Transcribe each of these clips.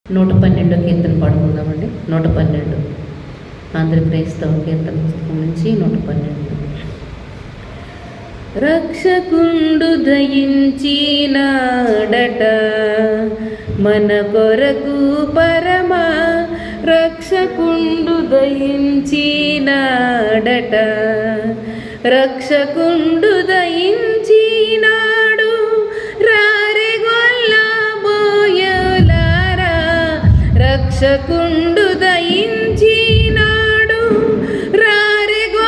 112 కీర్తన పాడుకుందామండి. 112 ఆంధ్ర క్రైస్తవ కీర్తన పుస్తకం నుంచి 112. రక్షకుండు దయించినాడట మన కొరకు పరమ రక్షకుండు దయించినాడట రక్షకుండు దయించినాడు రక్షకుండు దయించినాడు రారెగొల్లబోయులారా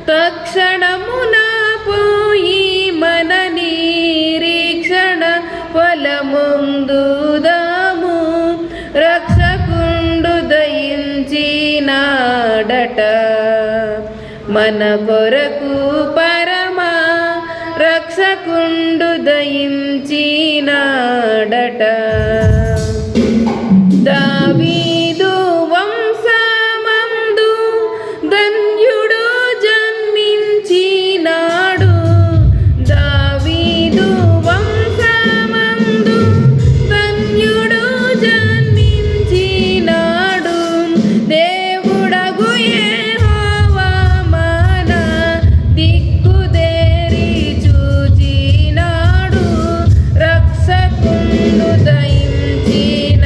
తక్షణమున పోయి మన నిరీక్షణ ఫలముందుదాము రక్షకుండు దయించినాడట మన కొరకు పరమ రక్షకుండు దయించినాడట. దావీదు వంశమందు ధన్యుడు జన్మించినాడు దావీదు వంశమందు ధన్యుడు జన్మించినాడు దేవుడగు యెహోవా మన దిక్కుదేరి చూచినాడు రక్షకుండు దయించినాడట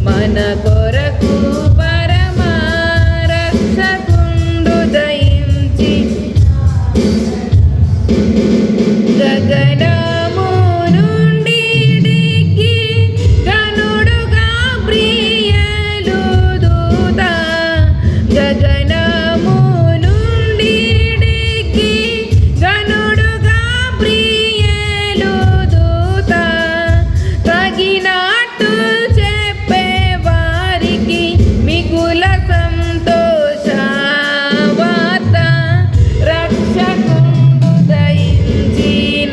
మన కొరకు పరమ రక్షకుండు దయించి గగనము నుండి దిగి గనుడు గాబ్రియేలు దూత గగనము నుండి దిగి గనుడు గాబ్రియేలు దూత తగినట్టు చెప్పే వారికి మిగుల సంతోష వార్త రక్షకుండు దయించినాడట.